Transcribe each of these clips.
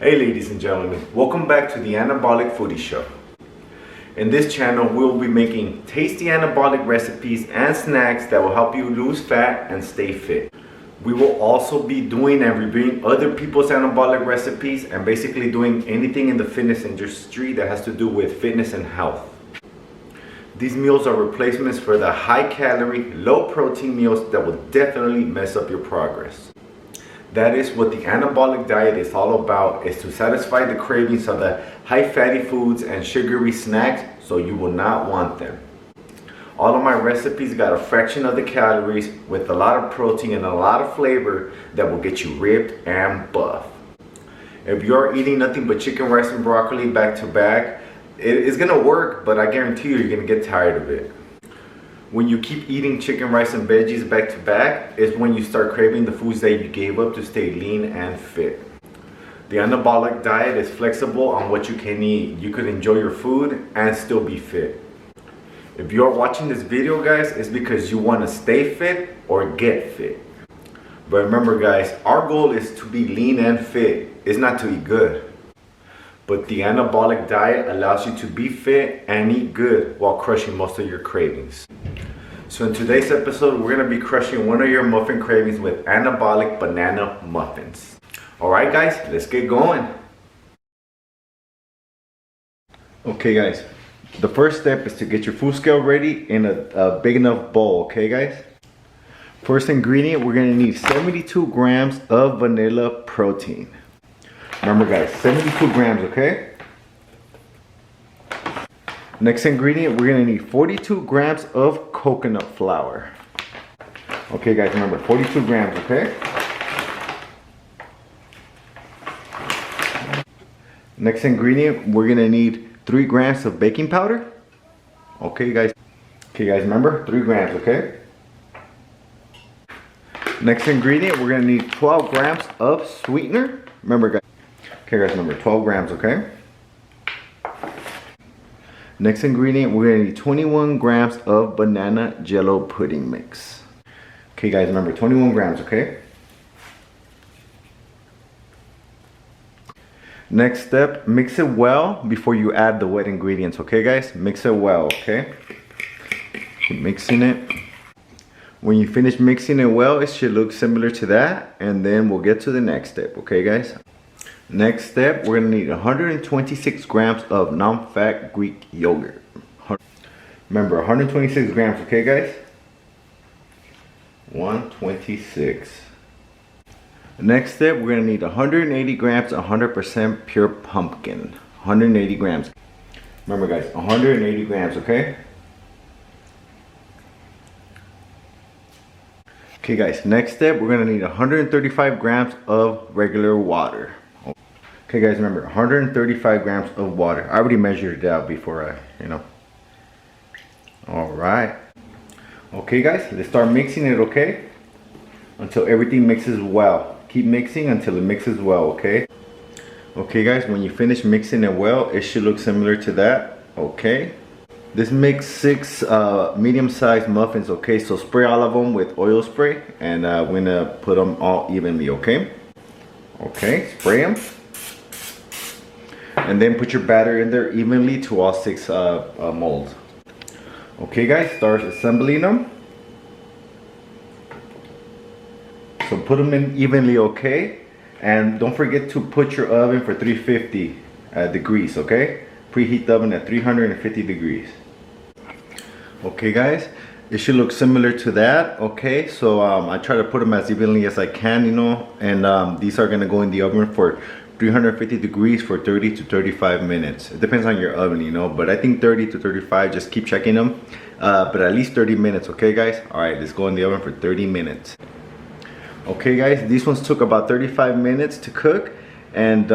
Hey ladies and gentlemen, welcome back to the Anabolic Foodie Show. In this channel, we'll be making tasty anabolic recipes and snacks that will help you lose fat and stay fit. We will also be doing and reviewing other people's anabolic recipes and basically doing anything in the fitness industry that has to do with fitness and health. These meals are replacements for the high calorie, low protein meals that will definitely mess up your progress. That is what the anabolic diet is all about, is to satisfy the cravings of the high fatty foods and sugary snacks so you will not want them. All of my recipes got a fraction of the calories with a lot of protein and a lot of flavor that will get you ripped and buff. If you're eating nothing but chicken, rice, and broccoli back to back, it's gonna work, but I guarantee you're gonna get tired of it. When you keep eating chicken, rice, and veggies back to back is when you start craving the foods that you gave up to stay lean and fit. The anabolic diet is flexible on what you can eat. You could enjoy your food and still be fit. If you're watching this video, guys, it's because you want to stay fit or get fit. But remember, guys, our goal is to be lean and fit. It's not to eat good. But the anabolic diet allows you to be fit and eat good while crushing most of your cravings. So in today's episode, we're going to be crushing one of your muffin cravings with anabolic banana muffins. Alright guys, let's get going. Okay guys, the first step is to get your food scale ready in a big enough bowl, okay guys? First ingredient, we're going to need 72 grams of vanilla protein. Remember guys, 72 grams, okay? Next ingredient, we're gonna need 42 grams of coconut flour. Okay guys, remember 42 grams, okay? Next ingredient, we're gonna need 3 grams of baking powder. Okay guys, remember 3 grams, okay? Next ingredient, we're gonna need 12 grams of sweetener. Remember guys, remember 12 grams, okay? Next ingredient, we're gonna need 21 grams of banana jello pudding mix. Okay guys, remember 21 grams, okay? Next step, mix it well before you add the wet ingredients, okay guys? Mix it well, okay? Keep mixing it. When you finish mixing it well, it should look similar to that, and then we'll get to the next step, okay guys? Next step, we're gonna need 126 grams of non-fat Greek yogurt. Remember, 126 grams, okay guys? 126. Next step, we're gonna need 180 grams 100% pure pumpkin. 180 grams. Remember guys, 180 grams, okay? Okay guys, next step, we're gonna need 135 grams of regular water. Okay guys, remember 135 grams of water. I already measured it out before Alright. Okay guys, let's start mixing it, okay? Until everything mixes well. Keep mixing until it mixes well, okay? Okay guys, when you finish mixing it well, it should look similar to that, okay? This makes 6 medium-sized muffins, okay? So spray all of them with oil spray, and we're gonna put them all evenly, okay? Okay, spray them. And then put your batter in there evenly to all 6 molds. Okay guys, start assembling them. So put them in evenly, okay? And don't forget to put your oven for 350 degrees, okay? Preheat the oven at 350 degrees. Okay guys, it should look similar to that, okay? So I try to put them as evenly as I can, and these are gonna go in the oven for 350 degrees for 30 to 35 minutes. It depends on your oven, but I think 30 to 35, just keep checking them. But at least 30 minutes, okay guys? All right, let's go in the oven for 30 minutes. Okay guys, these ones took about 35 minutes to cook, and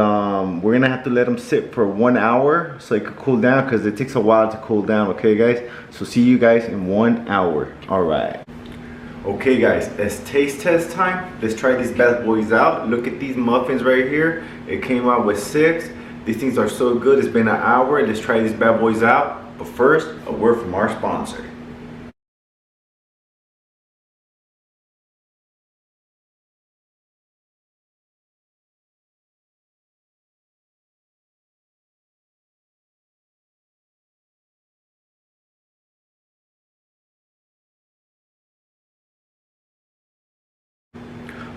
we're gonna have to let them sit for 1 hour so it could cool down, because it takes a while to cool down, okay guys? So see you guys in 1 hour. All right. Okay guys, it's taste test time. Let's try these bad boys out. Look at these muffins right here. It came out with 6. These things are so good. It's been an hour. Let's try these bad boys out. But first, a word from our sponsor.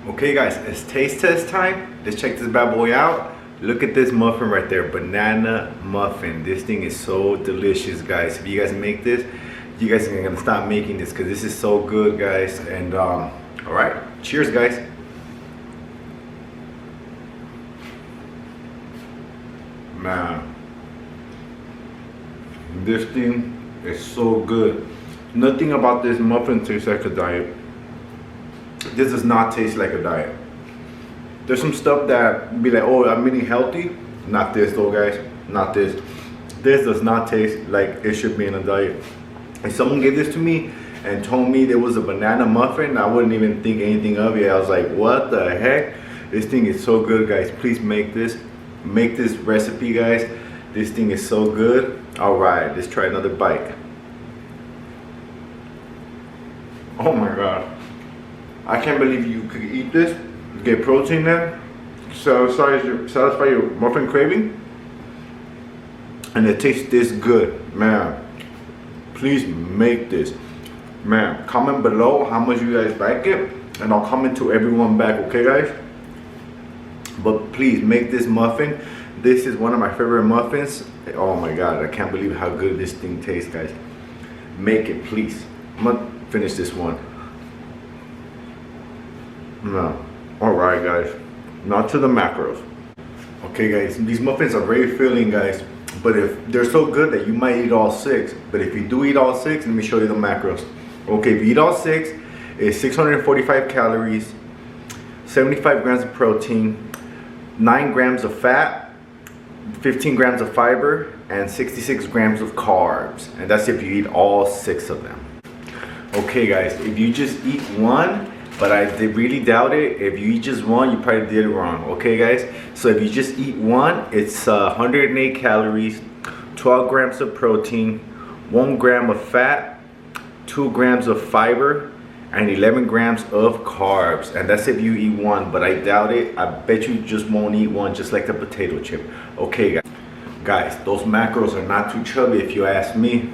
Okay guys, it's taste test time. Let's check this bad boy out. Look at this muffin right there, banana muffin. This thing is so delicious, guys. If you guys make this, you guys are gonna stop making this because this is so good, guys. And all right, cheers, guys. Man, this thing is so good. Nothing about this muffin tastes like a diet. This does not taste like a diet. There's some stuff that be like, oh, I'm eating healthy. Not this though, guys. Not this. This does not taste like it should be in a diet. If someone gave this to me and told me there was a banana muffin, I wouldn't even think anything of it. I was like, what the heck? This thing is so good, guys. Please make this. Make this recipe, guys. This thing is so good. All right, let's try another bite. Oh my God. I can't believe you could eat this, get protein in, satisfy your muffin craving, and it tastes this good, man. Please make this, man. Comment below how much you guys like it, and I'll comment to everyone back, okay guys? But please make this muffin. This is one of my favorite muffins. Oh my God, I can't believe how good this thing tastes, guys. Make it, please. I'm gonna finish this one. No. Alright guys, not to the macros. Okay guys, these muffins are very filling, guys, but if they're so good that you might eat all 6. But if you do eat all 6, let me show you the macros. Okay, if you eat all 6, it's 645 calories, 75 grams of protein, 9 grams of fat, 15 grams of fiber, and 66 grams of carbs. And that's if you eat all 6 of them. Okay guys, if you just eat one, but I really doubt it. If you eat just one, you probably did it wrong. Okay, guys? So if you just eat one, it's 108 calories, 12 grams of protein, 1 gram of fat, 2 grams of fiber, and 11 grams of carbs. And that's if you eat one, but I doubt it. I bet you just won't eat one, just like the potato chip. Okay, guys. Guys, those macros are not too chubby if you ask me.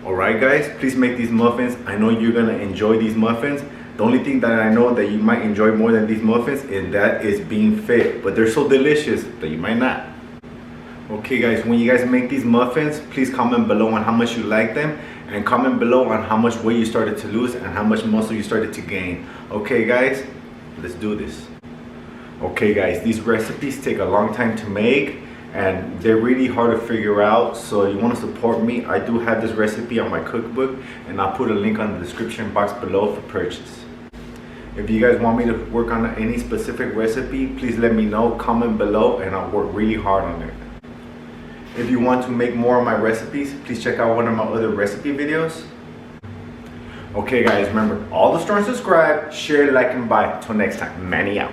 All right, guys? Please make these muffins. I know you're gonna enjoy these muffins. The only thing that I know that you might enjoy more than these muffins is being fit, but they're so delicious that you might not. Okay guys, when you guys make these muffins, please comment below on how much you like them, and comment below on how much weight you started to lose and how much muscle you started to gain. Okay guys, let's do this. Okay guys, these recipes take a long time to make and they're really hard to figure out, so you want to support me. I do have this recipe on my cookbook and I'll put a link on the description box below for purchase. If you guys want me to work on any specific recipe, please let me know, comment below, and I'll work really hard on it. If you want to make more of my recipes, please check out one of my other recipe videos. Okay guys, remember, all the stars subscribe, share, like, and buy. Till next time, Manny out.